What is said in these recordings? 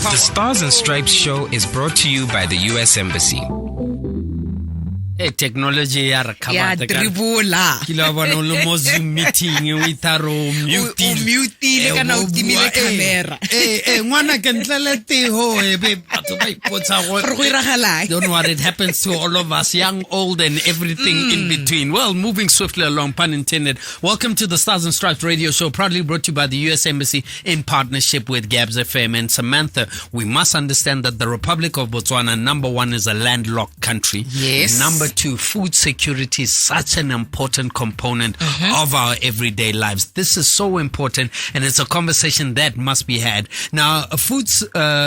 The Stars and Stripes show is brought to you by the U.S. Embassy. Technology ya dribula kila bona lo mo Zoom meeting with aro mute kana o timile camera ngwana ke ntlelete ho be batho ba ipotsa go don't worry, it happens to all of us, young, old, and everything in between. Well, moving swiftly along, pun intended. Welcome to the Stars and Stripes radio show, proudly brought to you by the U.S. Embassy in partnership with Gabs FM. And Samantha, we must understand that the Republic of Botswana, number one, is a landlocked country. Yes. Number two, food security is such an important component of our everyday lives. This is so important, and it's a conversation that must be had. Now, food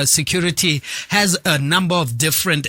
security has a number of different,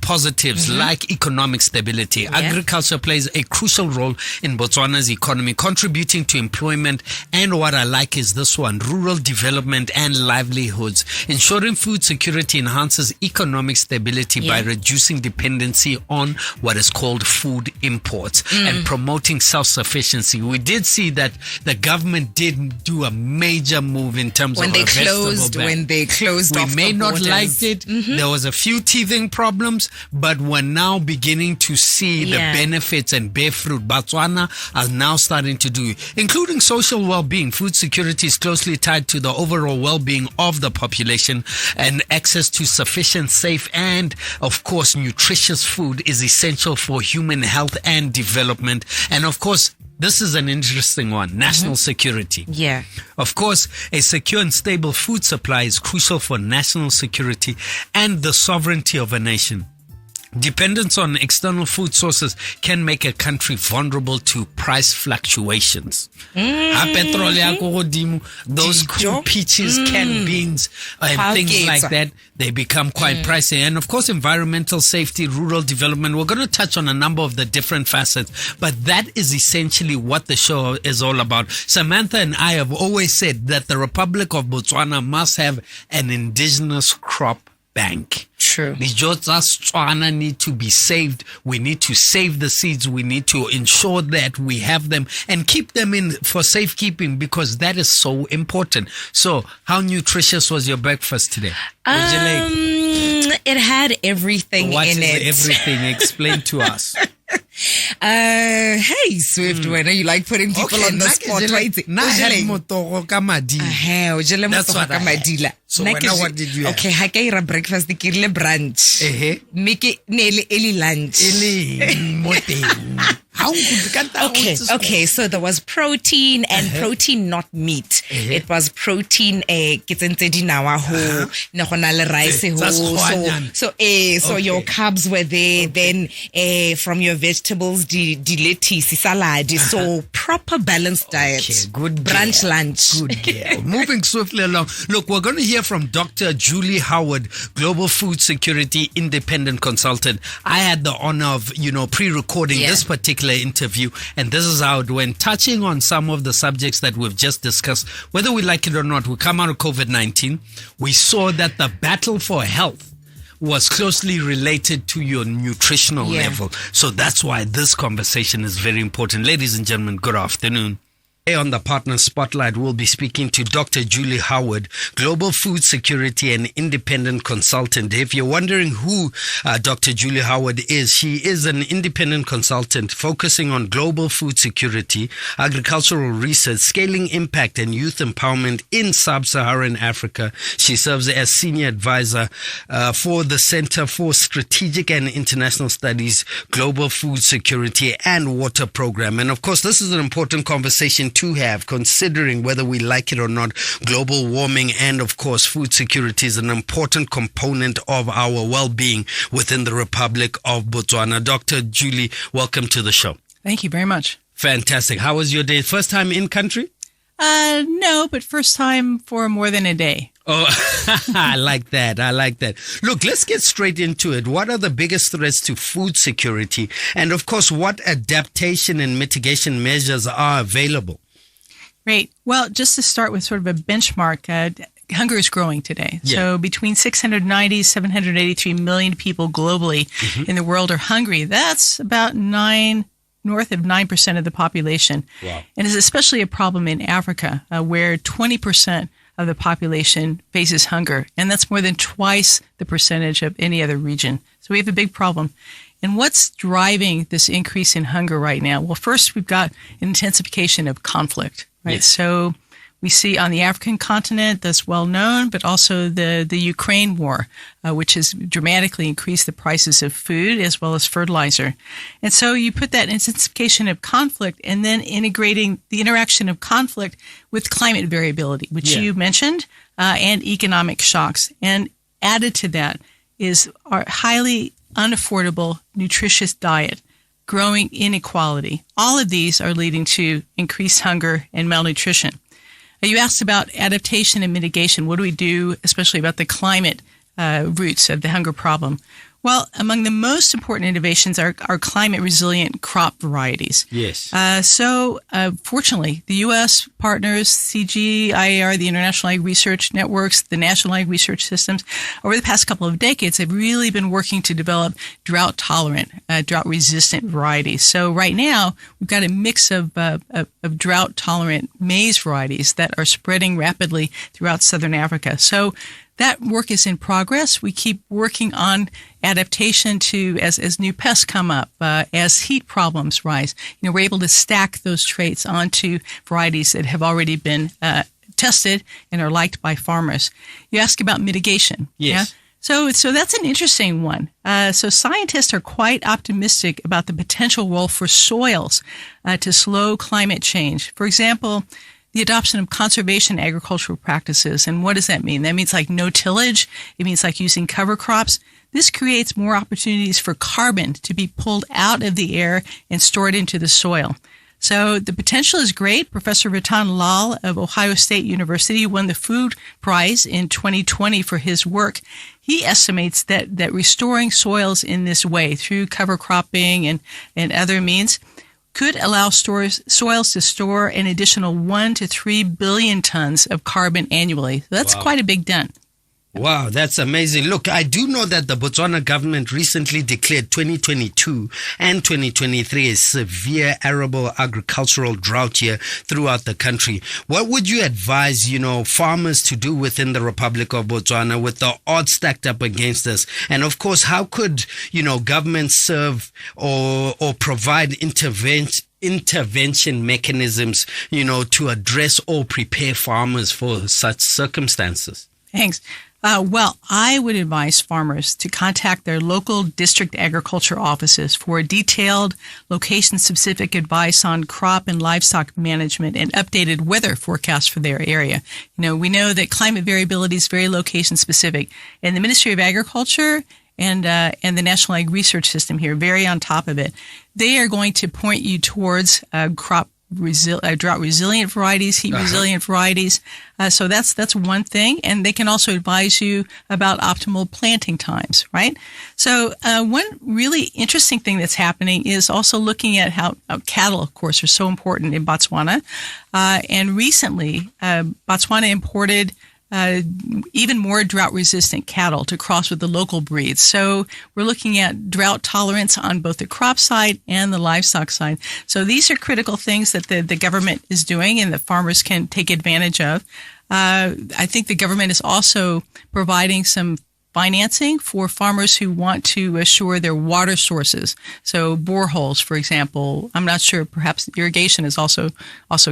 positives like economic stability. Yeah. Agriculture plays a crucial role in Botswana's economy, contributing to employment and what I like is this one, rural development and livelihoods. Ensuring food security enhances economic stability by reducing dependency on what is called food imports and promoting self-sufficiency. We did see that the government did do a major move in terms when of they closed we off may the not borders. liked it. There was a few teething problems, but we're now beginning to see the benefits and bear fruit. Botswana are now starting to do, including social well-being. Food security is closely tied to the overall well-being of the population, and access to sufficient, safe, and of course nutritious food is essential for human health and development. And of course, this is an interesting one, national security. Yeah. Of course, a secure and stable food supply is crucial for national security and the sovereignty of a nation. Dependence on external food sources can make a country vulnerable to price fluctuations. Those cool peaches, canned beans, and things like that, they become quite pricey. And of course, environmental safety, rural development. We're going to touch on a number of the different facets, but that is essentially what the show is all about. Samantha and I have always said that the Republic of Botswana must have an indigenous crop bank. True. The Botswana need to be saved. We need to save the seeds. We need to ensure that we have them and keep them in for safekeeping, because that is so important. So, how nutritious was your breakfast today? It had everything what in it. Everything? Explain to us. Hey, Swift, when you like putting people on the spot, right? That's what I had. So what did you have? Okay, I ate breakfast, the kirle brunch. Make it nearly early lunch. Okay, so there was protein and protein, not meat. It was protein, so your carbs were there, then from your vegetables, the lettuce, salad, so proper balanced diet. Okay, good brunch, girl. lunch. Good girl. Moving swiftly along. Look, we're going to hear from Dr. Julie Howard, Global Food Security Independent Consultant. I had the honor of, pre-recording this particular interview, and this is how it went, touching on some of the subjects that we've just discussed. Whether we like it or not, we come out of COVID-19. We saw that the battle for health was closely related to your nutritional level. So that's why this conversation is very important. Ladies and gentlemen, good afternoon. On the Partner Spotlight, we'll be speaking to Dr. Julie Howard, Global Food Security and Independent Consultant. If you're wondering who Dr. Julie Howard is, she is an independent consultant focusing on global food security, agricultural research, scaling impact, and youth empowerment in sub-Saharan Africa. She serves as Senior Advisor for the Center for Strategic and International Studies, Global Food Security and Water Program. And of course, this is an important conversation to have, considering whether we like it or not. Global warming and, of course, food security is an important component of our well-being within the Republic of Botswana. Dr. Julie, welcome to the show. Thank you very much. Fantastic. How was your day? First time in country? No, but first time for more than a day. Oh, I like that. Look, let's get straight into it. What are the biggest threats to food security? And of course, what adaptation and mitigation measures are available? Great. Well, just to start with sort of a benchmark, hunger is growing today. Yeah. So between 690, 783 million people globally in the world are hungry. That's about north of 9% of the population. Wow. And it's especially a problem in Africa, where 20% of the population faces hunger, and that's more than twice the percentage of any other region. So we have a big problem. And what's driving this increase in hunger right now? Well, first, we've got an intensification of conflict, right? Yes. So we see on the African continent, that's well known, but also the Ukraine war, which has dramatically increased the prices of food as well as fertilizer. And so you put that intensification of conflict and then integrating the interaction of conflict with climate variability, which you mentioned, and economic shocks. And added to that is our highly unaffordable, nutritious diet, growing inequality. All of these are leading to increased hunger and malnutrition. You asked about adaptation and mitigation. What do we do, especially about the climate roots of the hunger problem? Well, among the most important innovations are climate-resilient crop varieties. Yes. Fortunately, the U.S. partners, CGIAR, the International Ag Research Networks, the National Ag Research Systems, over the past couple of decades have really been working to develop drought-tolerant, drought-resistant varieties. So right now, we've got a mix of drought-tolerant maize varieties that are spreading rapidly throughout southern Africa. So that work is in progress. We keep working on adaptation to as new pests come up, as heat problems rise. We're able to stack those traits onto varieties that have already been tested and are liked by farmers. You ask about mitigation. Yes. Yeah? So that's an interesting one. So scientists are quite optimistic about the potential role for soils to slow climate change. For example, the adoption of conservation agricultural practices. And what does that mean? That means like no tillage. It means like using cover crops. This creates more opportunities for carbon to be pulled out of the air and stored into the soil. So the potential is great. Professor Ratan Lal of Ohio State University won the Food Prize in 2020 for his work. He estimates that restoring soils in this way through cover cropping and other means could allow soils to store an additional 1 to 3 billion tons of carbon annually. So that's quite a big dent. Wow, that's amazing. Look, I do know that the Botswana government recently declared 2022 and 2023 a severe arable agricultural drought year throughout the country. What would you advise, farmers to do within the Republic of Botswana with the odds stacked up against us? And of course, how could, government serve or provide intervention mechanisms, to address or prepare farmers for such circumstances? Thanks. Well, I would advise farmers to contact their local district agriculture offices for detailed location-specific advice on crop and livestock management and updated weather forecasts for their area. We know that climate variability is very location-specific, and the Ministry of Agriculture and the National Ag Research System here, very on top of it. They are going to point you towards drought-resilient varieties, heat-resilient varieties. So that's one thing. And they can also advise you about optimal planting times, right? So one really interesting thing that's happening is also looking at how cattle, of course, are so important in Botswana. And recently, Botswana imported even more drought-resistant cattle to cross with the local breeds. So we're looking at drought tolerance on both the crop side and the livestock side. So these are critical things that the government is doing and that farmers can take advantage of. I think the government is also providing some financing for farmers who want to assure their water sources. So boreholes, for example. I'm not sure, perhaps irrigation is also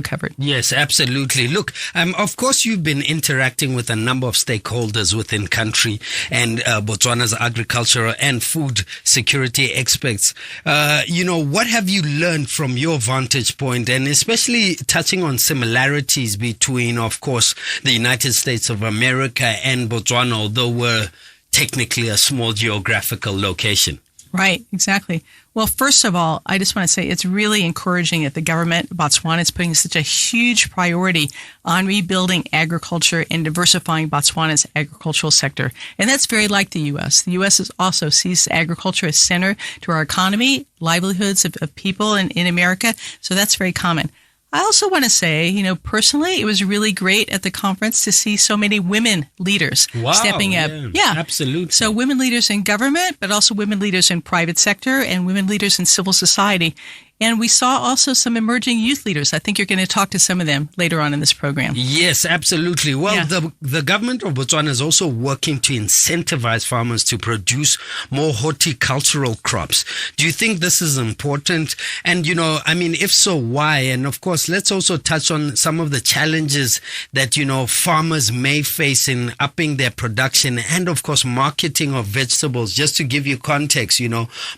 covered. Yes, absolutely. Look, of course, you've been interacting with a number of stakeholders within country and Botswana's agricultural and food security experts. What have you learned from your vantage point, and especially touching on similarities between, of course, the United States of America and Botswana, although we're technically a small geographical location? Right, exactly. Well, first of all, I just want to say it's really encouraging that the government of Botswana is putting such a huge priority on rebuilding agriculture and diversifying Botswana's agricultural sector. And that's very like the U.S. The U.S. also sees agriculture as center to our economy, livelihoods of people in America. So that's very common. I also want to say, personally, it was really great at the conference to see so many women leaders stepping up. Yeah, absolutely. So women leaders in government, but also women leaders in private sector and women leaders in civil society. And we saw also some emerging youth leaders. I think you're going to talk to some of them later on in this program. Yes, absolutely. Well, the government of Botswana is also working to incentivize farmers to produce more horticultural crops. Do you think this is important? And, if so, why? And of course, let's also touch on some of the challenges that, farmers may face in upping their production and, of course, marketing of vegetables. Just to give you context,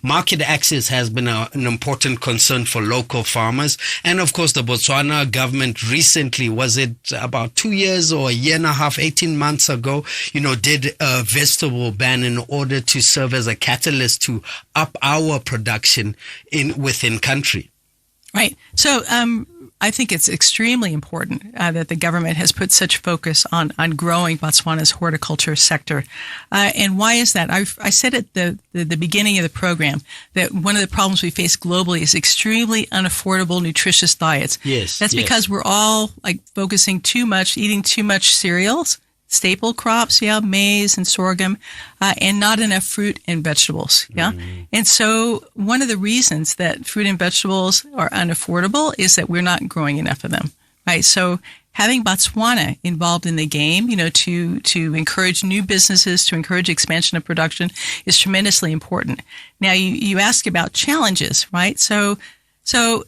market access has been an important concern for local farmers. And of course, the Botswana government recently, was it about 2 years or a year and a half, 18 months ago, did a vegetable ban in order to serve as a catalyst to up our production within country. Right. So, I think it's extremely important that the government has put such focus on growing Botswana's horticulture sector. And why is that? I said at the beginning of the program that one of the problems we face globally is extremely unaffordable, nutritious diets. Yes. That's because we're all focusing too much, eating too much cereals, staple crops, maize and sorghum, and not enough fruit and vegetables, And so one of the reasons that fruit and vegetables are unaffordable is that we're not growing enough of them, right? So having Botswana involved in the game, to encourage new businesses, to encourage expansion of production is tremendously important. Now, you ask about challenges, right? So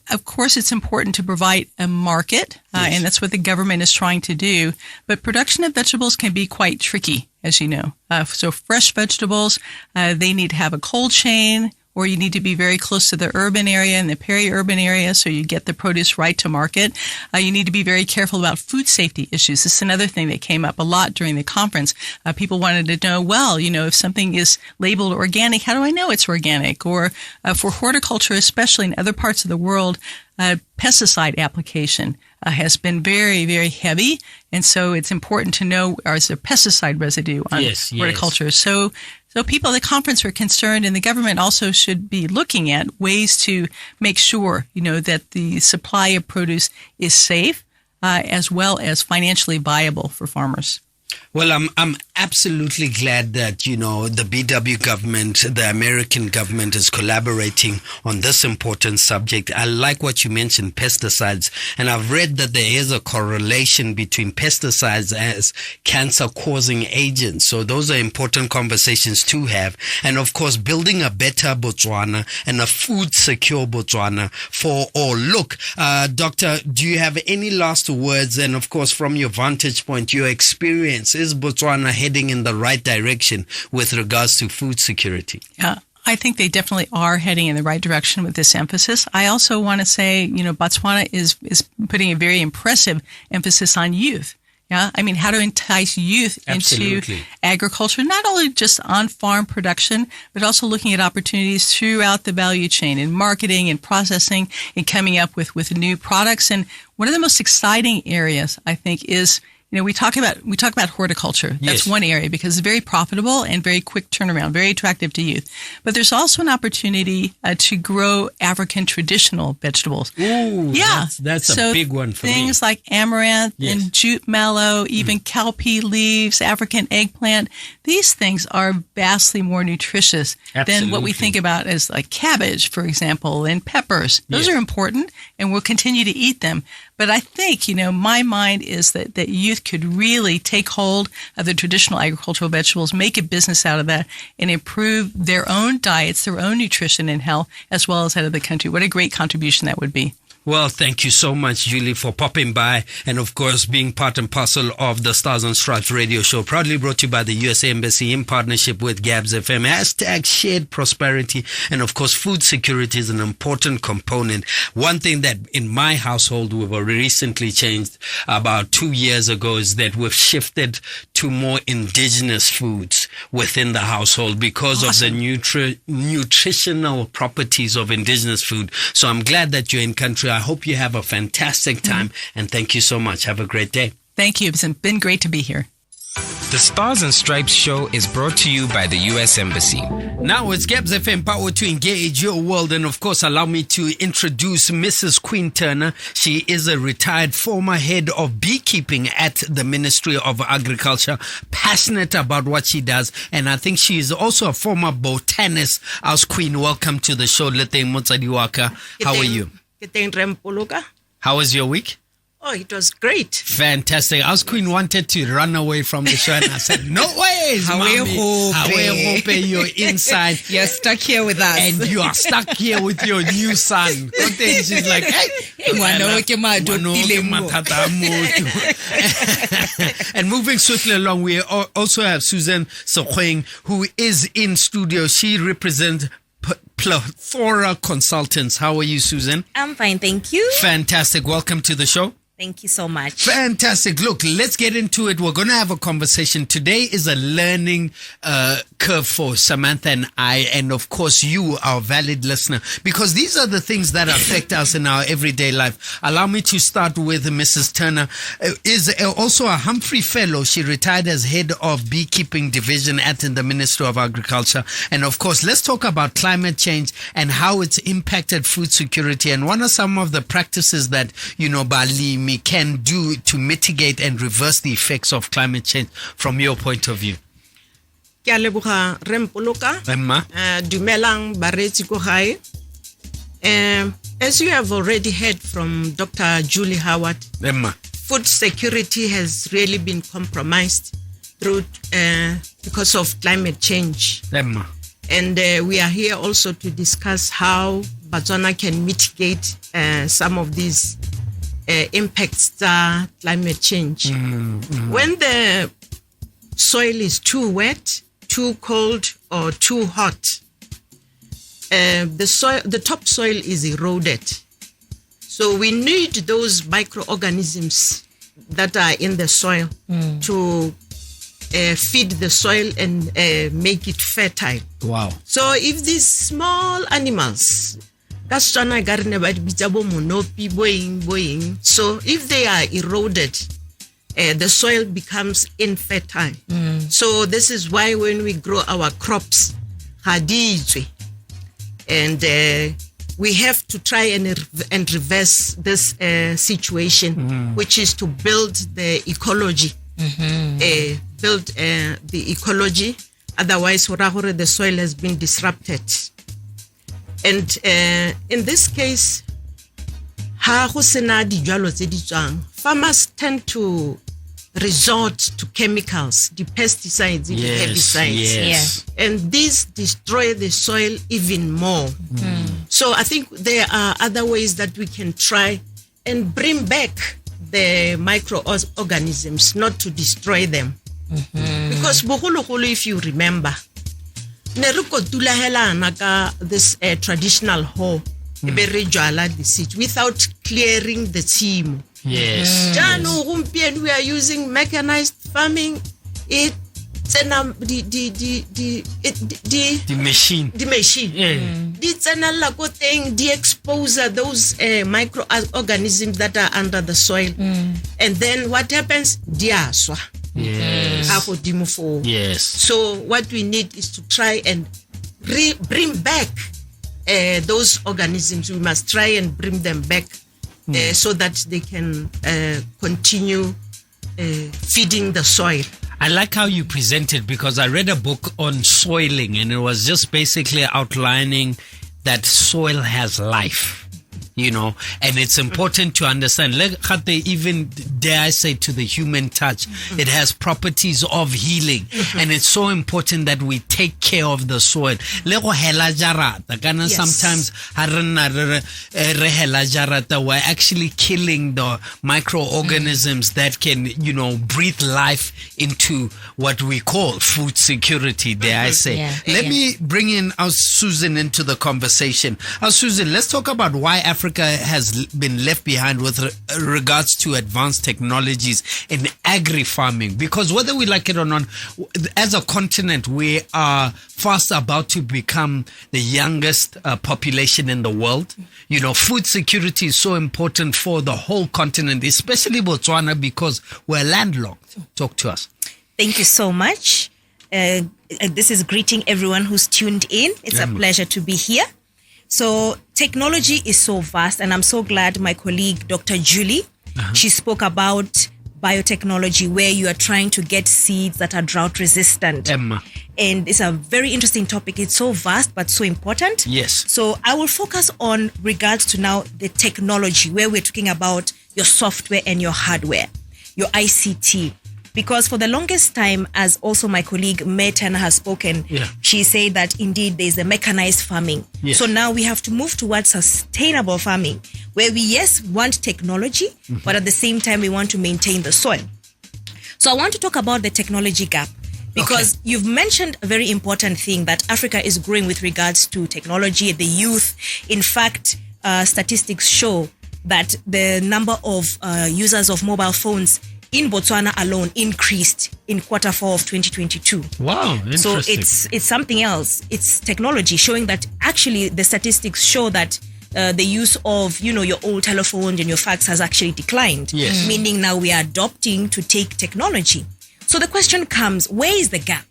of course, it's important to provide a market, and that's what the government is trying to do. But production of vegetables can be quite tricky, as you know. So fresh vegetables, they need to have a cold chain, or you need to be very close to the urban area and the peri-urban area so you get the produce right to market. You need to be very careful about food safety issues. This is another thing that came up a lot during the conference. People wanted to know, if something is labeled organic, how do I know it's organic? Or for horticulture, especially in other parts of the world, pesticide application has been very, very heavy. And so it's important to know, is there pesticide residue on horticulture? So people at the conference were concerned, and the government also should be looking at ways to make sure, that the supply of produce is safe, as well as financially viable for farmers. Well, I'm absolutely glad that, the BW government, the American government is collaborating on this important subject. I like what you mentioned, pesticides. And I've read that there is a correlation between pesticides as cancer-causing agents. So those are important conversations to have. And of course, building a better Botswana and a food-secure Botswana for all. Look, Doctor, do you have any last words? And of course, from your vantage point, your experience, is Botswana heading in the right direction with regards to food security? Yeah, I think they definitely are heading in the right direction with this emphasis. I also want to say, Botswana is putting a very impressive emphasis on youth. Yeah, I mean, how to entice youth into agriculture, not only just on farm production, but also looking at opportunities throughout the value chain in marketing and processing and coming up with new products. And one of the most exciting areas, I think, is we talk about horticulture. That's one area because it's very profitable and very quick turnaround, very attractive to youth. But there's also an opportunity to grow African traditional vegetables. Ooh, that's a big one for me. Things like amaranth and jute mallow, even cowpea leaves, African eggplant. These things are vastly more nutritious than what we think about as like cabbage, for example, and peppers. Those are important, and we'll continue to eat them. But I think, my mind is that youth could really take hold of the traditional agricultural vegetables, make a business out of that, and improve their own diets, their own nutrition and health, as well as that of the country. What a great contribution that would be. Well, thank you so much, Julie, for popping by and, of course, being part and parcel of the Stars and Stripes radio show, proudly brought to you by the USA Embassy in partnership with Gabs FM. Hashtag shared prosperity. And, of course, food security is an important component. One thing that in my household we've recently changed about 2 years ago is that we've shifted to more indigenous foods within the household because of the nutritional properties of indigenous food. So I'm glad that you're in country. I hope you have a fantastic time, and thank you so much. Have a great day. Thank you. It's been great to be here. The Stars and Stripes show is brought to you by the U.S. Embassy. Now it's Gabs FM Power to engage your world, and of course allow me to introduce Mrs. Queen Turner. She is a retired former head of beekeeping at the Ministry of Agriculture, passionate about what she does, and I think she is also a former botanist. As Queen, welcome to the show. Leteng Motsadi Waka. How are you? How was your week? Oh, it was great. Fantastic. As Queen wanted to run away from the show, and I said, no ways, mommy. You're inside. You're stuck here with us. And you are stuck here with your new son. She's like, hey. And moving swiftly along, we also have Susan Sokweng, who is in studio. She represents Plethora Consultants. How are you, Susan? I'm fine, thank you. Fantastic. Welcome to the show. Thank you so much. Fantastic. Look, let's get into it. We're going to have a conversation. Today is a learning curve for Samantha and I, and of course you, our valid listener, because these are the things that affect us in our everyday life. Allow me to start with Mrs. Turner. Is also a Humphrey Fellow. She retired as head of beekeeping division at the Ministry of Agriculture. And of course, let's talk about climate change and how it's impacted food security. And what are some of the practices that, Balimi can do to mitigate and reverse the effects of climate change from your point of view? Ke a leboga Rempoloka. Emma. Dumelang baretsi ko gae. As you have already heard from Dr. Julie Howard, Emma. Food security has really been compromised through because of climate change. Emma. And we are here also to discuss how Botswana can mitigate some of these impacts climate change. When the soil is too wet, too cold, or too hot, the topsoil is eroded. So we need those microorganisms that are in the soil to feed the soil and make it fertile. Wow. So if these small animals, so if they are eroded, the soil becomes infertile. So this is why when we grow our crops, and we have to try and reverse this situation, which is to build the ecology. Build the ecology. Otherwise, the soil has been disrupted. And in this case, farmers tend to resort to chemicals, the pesticides, the herbicides. Yes. And these destroy the soil even more. So I think there are other ways that we can try and bring back the microorganisms, not to destroy them. Because if you remember, this traditional hoe without clearing the team. Yes. We are using mechanized farming. The machine. The expose those microorganisms that are under the soil. And then what happens? Yes. Yes. So what we need is to try and bring back those organisms. We must try and bring them back so that they can continue feeding the soil. I like how you present it, because I read a book on soiling, and it was just basically outlining that soil has life. And it's important to understand, even dare I say, to the human touch, it has properties of healing. And it's so important that we take care of the soil. Sometimes we're actually killing the microorganisms that can, breathe life into what we call food security, dare I say. Let me bring in our Susan into the conversation. Susan, let's talk about why Africa has been left behind with regards to advanced technologies in agri-farming, because whether we like it or not, as a continent, we are fast about to become the youngest population in the world. Food security is so important for the whole continent, especially Botswana, because we're landlocked. Talk to us. Thank you so much. This is greeting everyone who's tuned in. It's a pleasure to be here. So technology is so vast, and I'm so glad my colleague, Dr. Julie, she spoke about biotechnology, where you are trying to get seeds that are drought resistant. And it's a very interesting topic. It's so vast, but so important. Yes. So I will focus on regards to now the technology, where we're talking about your software and your hardware, your ICT. Because for the longest time, as also my colleague Metan has spoken, she said that indeed there's a mechanized farming. Yes. So now we have to move towards sustainable farming, where we, yes, want technology, but at the same time, we want to maintain the soil. So I want to talk about the technology gap, because you've mentioned a very important thing, that Africa is growing with regards to technology, the youth. In fact, statistics show that the number of users of mobile phones in Botswana alone increased in Q4 of 2022. Wow, interesting. So it's something else. It's technology showing that actually the statistics show that the use of, your old telephone and your fax has actually declined. Yes. Meaning now we are adopting to take technology. So the question comes, where is the gap?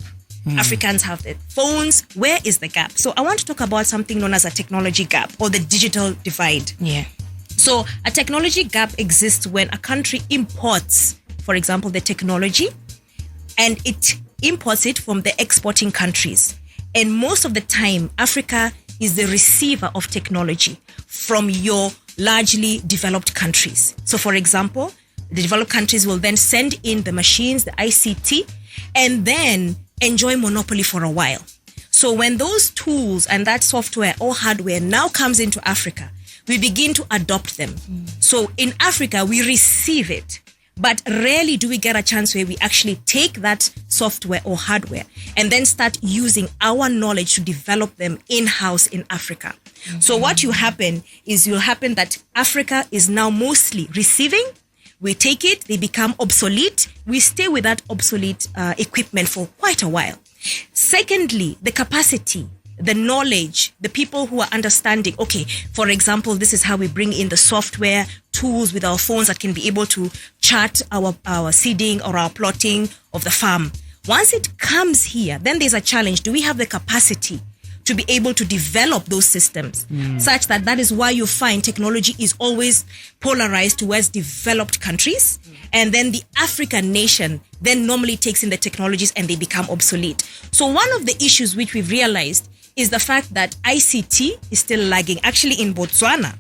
Africans have the phones. Where is the gap? So I want to talk about something known as a technology gap, or the digital divide. Yeah. So a technology gap exists when a country imports, for example, the technology, and it imports it from the exporting countries. And most of the time, Africa is the receiver of technology from your largely developed countries. So for example, the developed countries will then send in the machines, the ICT, and then enjoy monopoly for a while. So when those tools and that software or hardware now comes into Africa, we begin to adopt them. So in Africa, we receive it, but rarely do we get a chance where we actually take that software or hardware and then start using our knowledge to develop them in-house in Africa. So what will happen that Africa is now mostly receiving. We take it, they become obsolete. We stay with that obsolete equipment for quite a while. Secondly, the capacity, the knowledge, the people who are understanding, okay, for example, this is how we bring in the software tools with our phones that can be able to chart our seeding or our plotting of the farm. Once it comes here, then there's a challenge. Do we have the capacity to be able to develop those systems such that is why you find technology is always polarized towards developed countries, and then the African nation then normally takes in the technologies and they become obsolete. So one of the issues which we've realized is the fact that ICT is still lagging. Actually, in Botswana,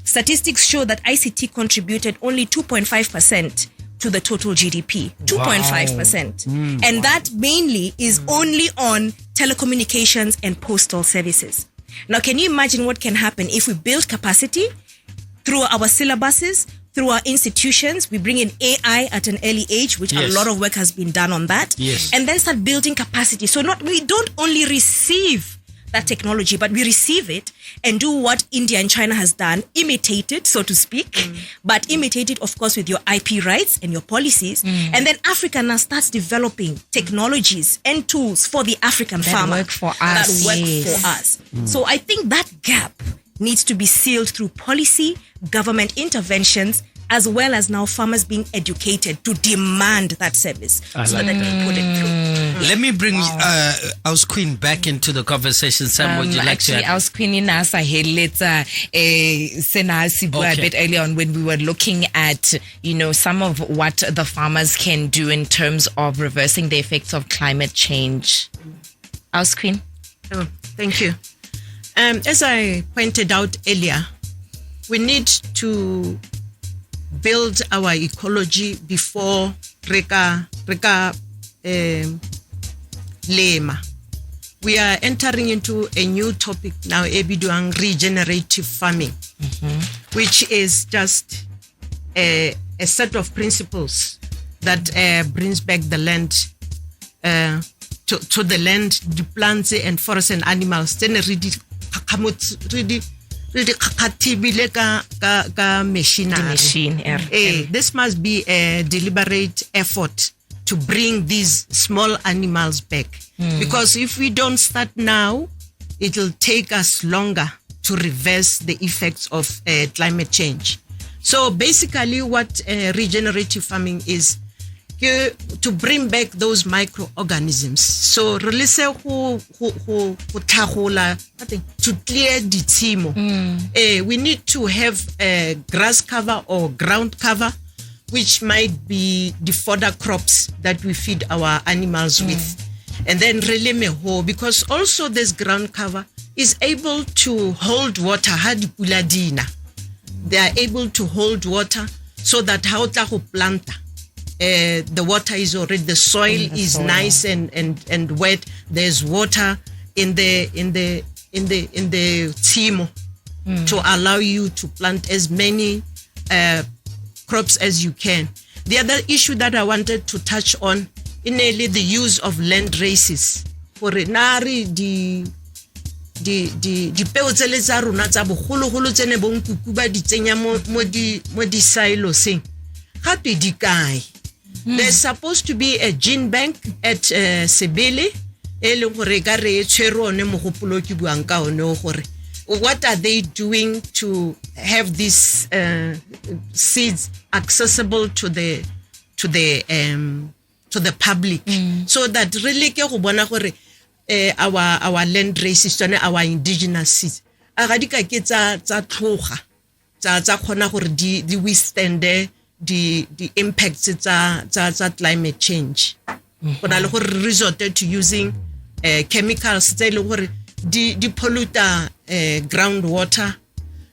statistics show that ICT contributed only 2.5% to the total GDP. 2.5%. And that mainly is only on telecommunications and postal services. Now, can you imagine what can happen if we build capacity through our syllabuses, through our institutions? We bring in AI at an early age, which a lot of work has been done on that. Yes. And then start building capacity. So we don't only receive that technology, but we receive it and do what India and China has done, imitate it, so to speak, but imitate it, of course, with your IP rights and your policies. And then Africa now starts developing technologies and tools for the African farmer work for us. That work for us. So I think that gap needs to be sealed through policy, government interventions, as well as now farmers being educated to demand that service so that they can put it through. Let me bring House Queen back into the conversation. Sam, would you like to add? House Queen inasa heleta a bit earlier on when we were looking at, some of what the farmers can do in terms of reversing the effects of climate change. House Queen? Oh, thank you. As I pointed out earlier, we need to build our ecology before reka lema. We are entering into a new topic now, ebiduang regenerative farming, which is just a set of principles that brings back the land to the land, the plants and forests and animals. Then this must be a deliberate effort to bring these small animals back. Because if we don't start now, it'll take us longer to reverse the effects of climate change. So basically what regenerative farming is to bring back those microorganisms. So release to clear the timo. We need to have a grass cover or ground cover, which might be the fodder crops that we feed our animals with. And then really meho, because also this ground cover is able to hold water. They are able to hold water so that how to plant. The water is already, the soil is nice and wet. There's water in the timo to allow you to plant as many crops as you can. The other issue that I wanted to touch on is the use of land races. For nari di peo tsele tsa rona tsa bogologolo tsene bong kukuba di tsenya mo di siloseng gape di kae. There's supposed to be a gene bank at Sebele ele gore ka re tshwere one mogopolo ke buang ka one gore what are they doing to have these seeds accessible to the public, so that really ke go bona gore our land races, our indigenous seeds aga di ka ke tsa tlhoga tsa khona gore di withstand the impacts tsa climate change. Bona le gore resorted to using chemicals tse le gore di pollute groundwater,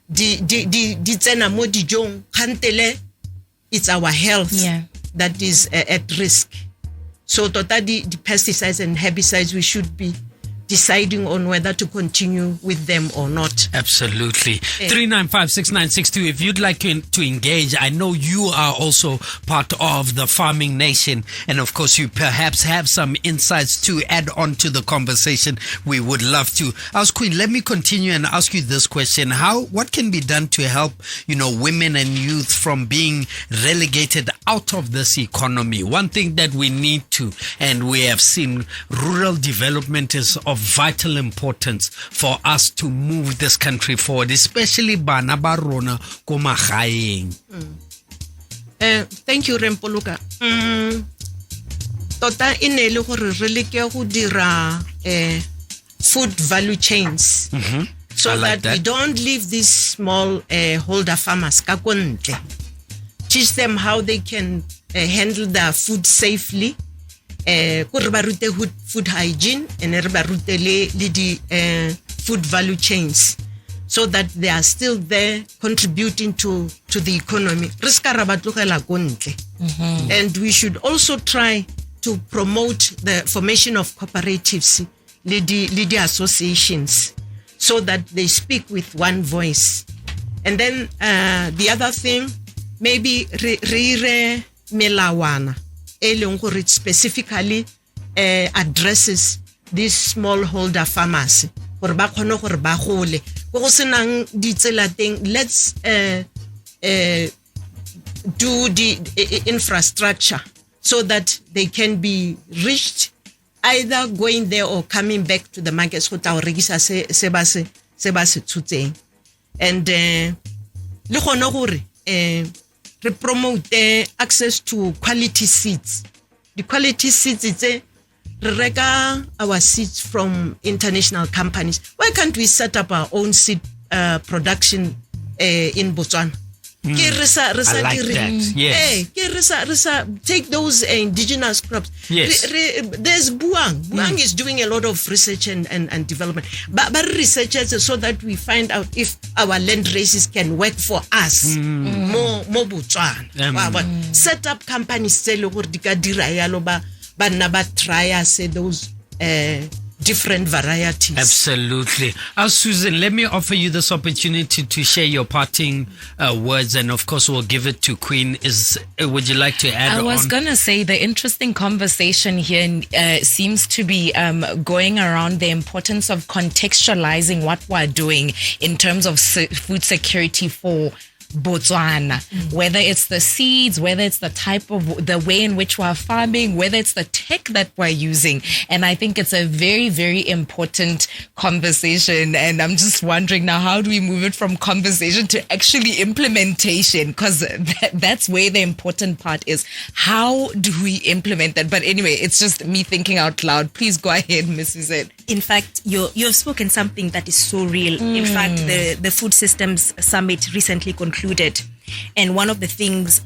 di tsena mo dijong khantele. It's our health that is at risk. So tota the pesticides and herbicides, we should be deciding on whether to continue with them or not. Absolutely. 3956962. If you'd like to engage, I know you are also part of the farming nation, and of course you perhaps have some insights to add on to the conversation. We would love to. Queen, let me continue and ask you this question. What can be done to help, women and youth from being relegated out of this economy? One thing that we need to, and we have seen, rural development is of vital importance for us to move this country forward, especially bana ba rona ko magaeng. Thank you, Rempoluka. Tota inele gore re leke go dira food value chains, so that we don't leave these small holder farmers ka kontle. Teach them how they can handle their food safely. Food hygiene and the food value chains, so that they are still there contributing to the economy. And we should also try to promote the formation of cooperatives, the associations, so that they speak with one voice. And then the other thing, maybe re melawana. It specifically addresses these smallholder farmers. Let's do the infrastructure so that they can be reached, either going there or coming back to the markets. And we promote access to quality seeds. The quality seeds, it's our seeds from international companies. Why can't we set up our own seed production in Botswana? I like that. Yes. Take those indigenous crops. Yes. There's Buang. Buang is doing a lot of research and development. But researchers, so that we find out if our land races can work for us. More Botswana. Set up companies try those different varieties. Absolutely. Susan, let me offer you this opportunity to share your parting words, and of course we'll give it to Queen. Would you like to add on? I was going to say the interesting conversation here seems to be going around the importance of contextualizing what we're doing in terms of food security for Botswana, whether it's the seeds, whether it's the type of the way in which we're farming, whether it's the tech that we're using. And I think it's a very, very important conversation. And I'm just wondering now, how do we move it from conversation to actually implementation? Because that's where the important part is. How do we implement that? But anyway, it's just me thinking out loud. Please go ahead, Mrs. Z. In fact, you have spoken something that is so real. In fact, the Food Systems Summit recently concluded, and one of the themes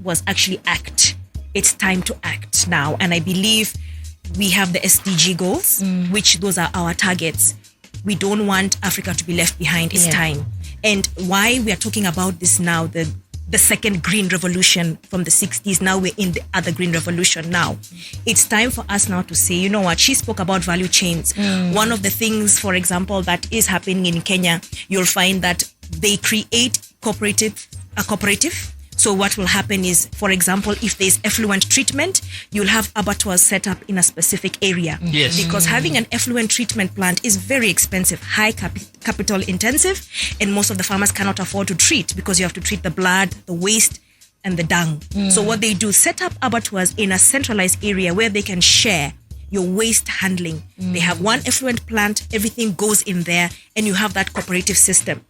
was actually act. It's time to act now, and I believe we have the SDG goals, which those are our targets. We don't want Africa to be left behind. It's time. And why we are talking about this now, the second green revolution from the 60s. Now we're in the other green revolution now. It's time for us now to say, you know what, she spoke about value chains. One of the things, for example, that is happening in Kenya, you'll find that they create a cooperative. So what will happen is, for example, if there's effluent treatment, you'll have abattoirs set up in a specific area. Yes. Because having an effluent treatment plant is very expensive, high capital intensive, and most of the farmers cannot afford to treat because you have to treat the blood, the waste, and the dung. So what they do, set up abattoirs in a centralized area where they can share your waste handling. They have one effluent plant, everything goes in there, and you have that cooperative system,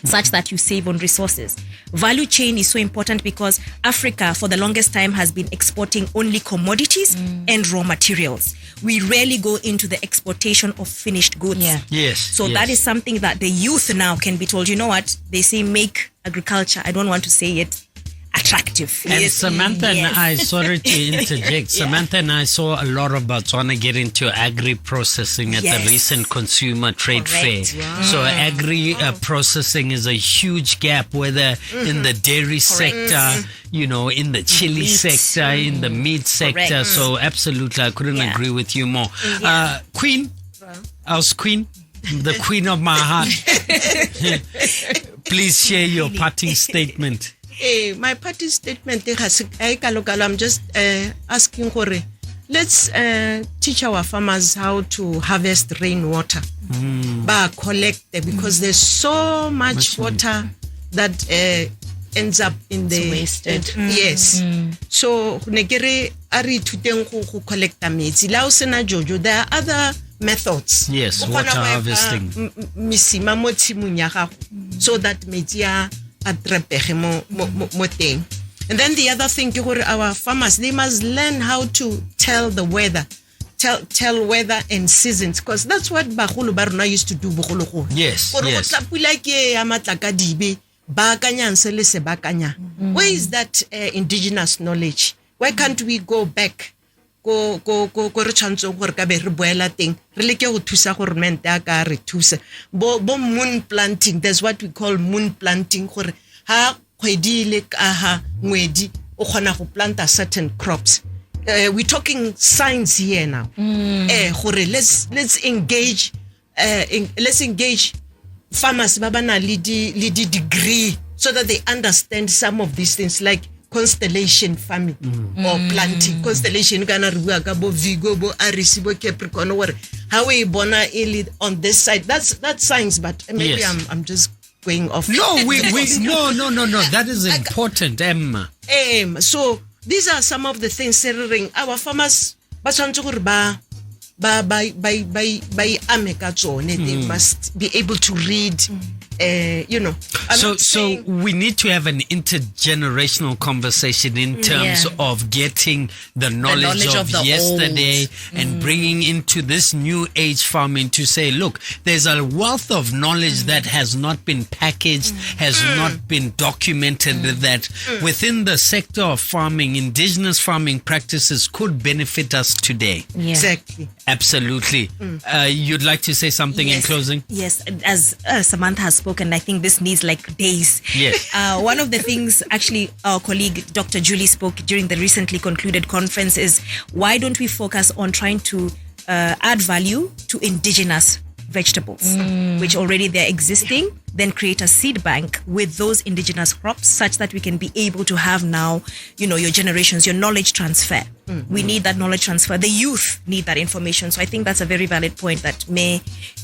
such that you save on resources. Value chain is so important because Africa for the longest time has been exporting only commodities and raw materials. We rarely go into the exportation of finished goods. Yes. So that is something that the youth now can be told, you know what, they say make agriculture, I don't want to say it, attractive. And Samantha and I, sorry to interject, Samantha and I saw a lot of Botswana get into agri-processing at the recent consumer trade fair. So agri-processing is a huge gap, whether in the dairy sector, you know, in the chili sector, in the meat sector. So absolutely, I couldn't agree with you more. Queen, our queen, the queen of my heart. Please share your parting statement. My party statement, I'm just asking for let's teach our farmers how to harvest rainwater, but collect it, because there's so much water that ends up in the wasted. Yes. So negere ari tuteng go collect metsi. La o sena jojo, there are other methods. Yes, water harvesting. Misima mo tshimong ya gago, so that metsi a trepege mo teng. And then the other thing, our farmers, they must learn how to tell the weather, tell weather and seasons, because that's what bagolo ba rona used to do bogologolo. Yes, yes. Where is that indigenous knowledge? Why can't we go back? Go re tshwantse gore ka be re boela teng re leke go thusa government ya ka re thusa bo moon planting. There's what we call moon planting, gore ha kgwedi le ka ha ngwedi o khona go plant a certain crops. We're talking science here now. Gore let's engage farmers ba bana le di degree, so that they understand some of these things, like constellation farming or planting. Constellation kana re bua ka bo Vigo, bo Aries, bo Capricorn, or how we bona on this side. That's science, but maybe I'm just going off. No, no. That is important, Emma. So these are some of the things our farmers ba tshwantse gore ba ame ka tsone. They must be able to read. So we need to have an intergenerational conversation in terms of getting the knowledge of yesterday and bringing into this new age farming to say, look, there's a wealth of knowledge that has not been packaged, has not been documented, that within the sector of farming, indigenous farming practices could benefit us today. Exactly. Absolutely. You'd like to say something in closing? Yes, as Samantha has spoken, I think this needs like days. Yes. One of the things actually our colleague Dr. Julie spoke during the recently concluded conference is, why don't we focus on trying to add value to indigenous vegetables, which already they're existing, then create a seed bank with those indigenous crops, such that we can be able to have now, your generations, your knowledge transfer. We need that knowledge transfer. The youth need that information. So I think that's a very valid point that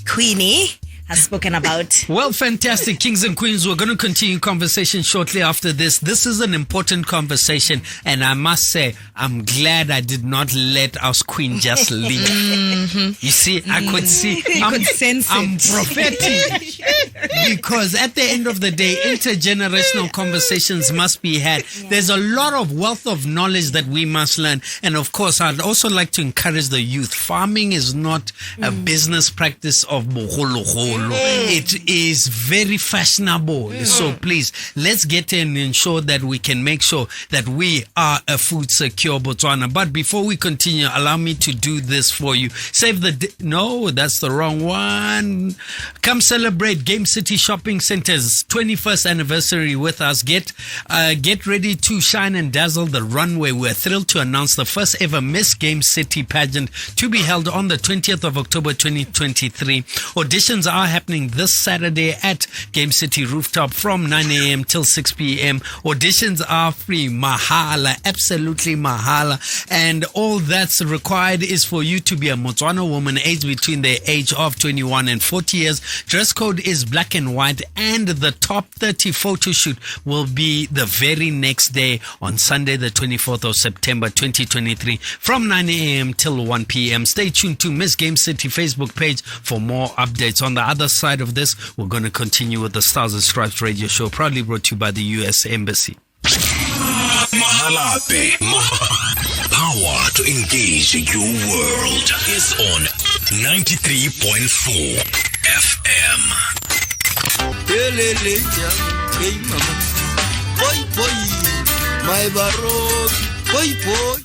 Queenie has spoken about. Well, fantastic. Kings and Queens, we're going to continue conversation shortly after this. This is an important conversation, and I must say, I'm glad I did not let our queen just leave. You see, I could see. could sense I'm it. prophetic. Because at the end of the day, intergenerational conversations must be had. There's a lot of wealth of knowledge that we must learn. And of course, I'd also like to encourage the youth. Farming is not a business practice of boholo. It is very fashionable. So please, let's get in and ensure that we can make sure that we are a food secure Botswana. But before we continue, allow me to do this for you. Save the no, that's the wrong one. Come celebrate Game City Shopping Center's 21st anniversary with us. Get ready to shine and dazzle the runway. We're thrilled to announce the first ever Miss Game City pageant to be held on the 20th of October 2023. Auditions are happening this Saturday at Game City Rooftop from 9 a.m. till 6 p.m. Auditions are free, mahala, absolutely mahala. And all that's required is for you to be a Botswana woman aged between the age of 21 and 40 years. Dress code is black and white, and the top 30 photo shoot will be the very next day on Sunday, the 24th of September 2023 from 9 a.m. till 1 p.m. Stay tuned to Miss Game City Facebook page for more updates. On the other side of this, we're going to continue with the Stars and Stripes radio show, proudly brought to you by the U.S. Embassy. Mahalape. Power to engage your world is on 93.4 FM. My barroque.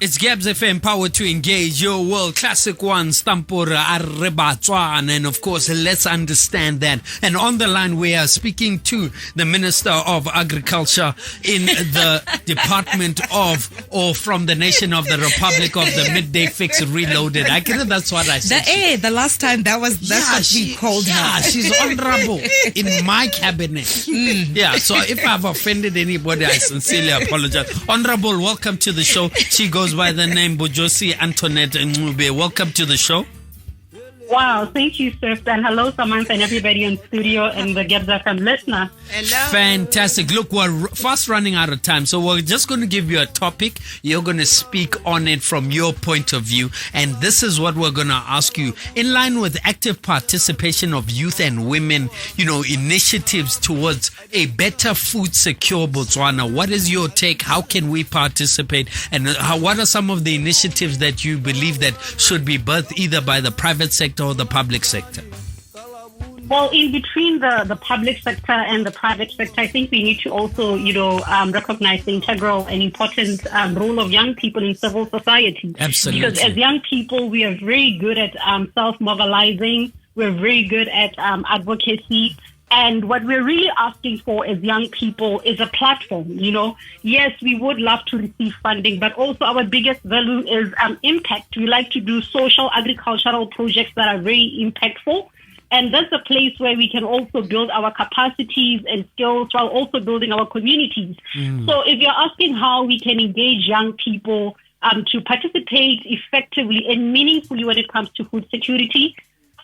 It's Gabs FM, power to engage your world. Classic one, Stampura Arrebatswan. And of course, let's understand that. And on the line, we are speaking to the Minister of Agriculture in the Department of, or from the Nation of the Republic of the Midday Fix Reloaded. I guess that's what I said. The last time that's what we called her. Yeah, she's honorable in my cabinet. Yeah, so if I've offended anybody, I sincerely apologize. Honorable, welcome to the show. She goes by the name Bojosi Antoinette Ngube. Welcome to the show. Wow, thank you, Swift, and hello, Samantha, and everybody in studio and the Gabs FM listener. Hello. Fantastic. Look, we're fast running out of time, so we're just going to give you a topic. You're going to speak on it from your point of view, and this is what we're going to ask you. In line with active participation of youth and women, initiatives towards a better food secure Botswana, what is your take? How can we participate? And what are some of the initiatives that you believe that should be birthed either by the private sector or the public sector? Well, in between the public sector and the private sector, I think we need to also, recognize the integral and important role of young people in civil society. Absolutely. Because as young people, we are very good at self-mobilizing. We're very good at advocacy. And what we're really asking for as young people is a platform. Yes, we would love to receive funding, but also our biggest value is impact. We like to do social agricultural projects that are very impactful. And that's a place where we can also build our capacities and skills while also building our communities. So if you're asking how we can engage young people to participate effectively and meaningfully when it comes to food security,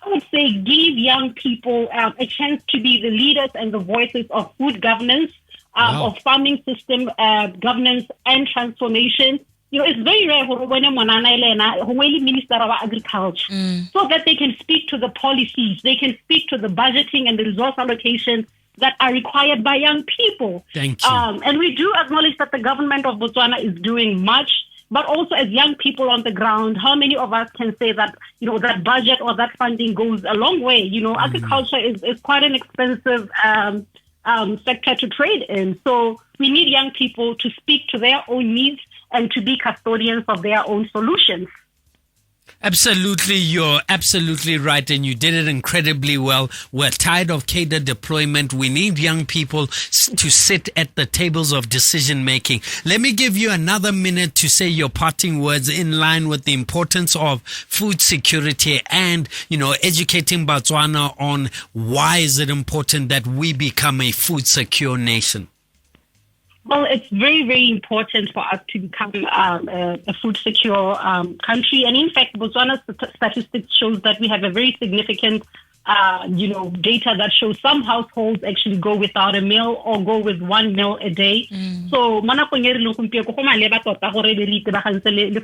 I would say give young people a chance to be the leaders and the voices of food governance, of farming system governance and transformation. It's very rare when a Minister of Agriculture, so that they can speak to the policies, they can speak to the budgeting and the resource allocation that are required by young people. Thank you. And we do acknowledge that the government of Botswana is doing much. But also as young people on the ground, how many of us can say that, that budget or that funding goes a long way? Agriculture is quite an expensive sector to trade in. So we need young people to speak to their own needs and to be custodians of their own solutions. Absolutely, you're absolutely right, and you did it incredibly well. We're tired of cadre deployment. We need young people to sit at the tables of decision making. Let me give you another minute to say your parting words in line with the importance of food security and, educating Botswana on why is it important that we become a food secure nation. Well, it's very, very important for us to become a food secure country. And in fact, Botswana's statistics shows that we have a very significant data that shows some households actually go without a meal or go with 1 meal a day. So,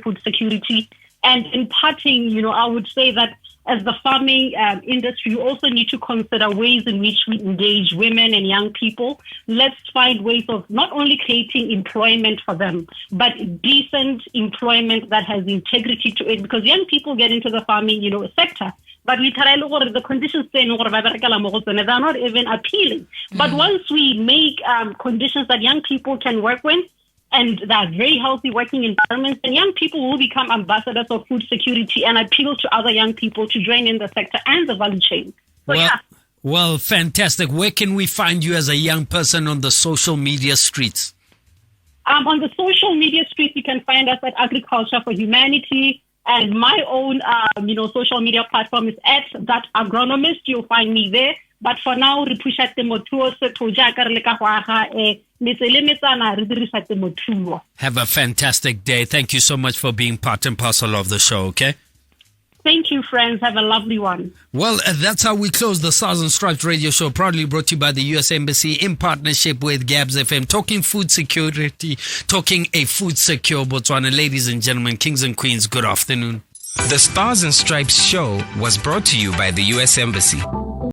food security. And in parting, I would say that as the farming industry, you also need to consider ways in which we engage women and young people. Let's find ways of not only creating employment for them, but decent employment that has integrity to it. Because young people get into the farming, sector, but literally the conditions they are not even appealing. But once we make conditions that young people can work with, and that very healthy working environments, and young people will become ambassadors of food security and appeal to other young people to join in the sector and the value chain. So, well, fantastic. Where can we find you as a young person on the social media streets? On the social media streets, you can find us at Agriculture for Humanity, and my own, social media platform is at That Agronomist. You'll find me there. But for now, re pusha temothuo se thoja ka re le ka go aga metselemetsana re dirisa temothuo. Have a fantastic day. Thank you so much for being part and parcel of the show, okay? Thank you, friends. Have a lovely one. Well, that's how we close the Stars and Stripes radio show, proudly brought to you by the U.S. Embassy in partnership with Gabs FM, talking food security, talking a food secure Botswana. Ladies and gentlemen, kings and queens, good afternoon. The Stars and Stripes show was brought to you by the U.S. Embassy.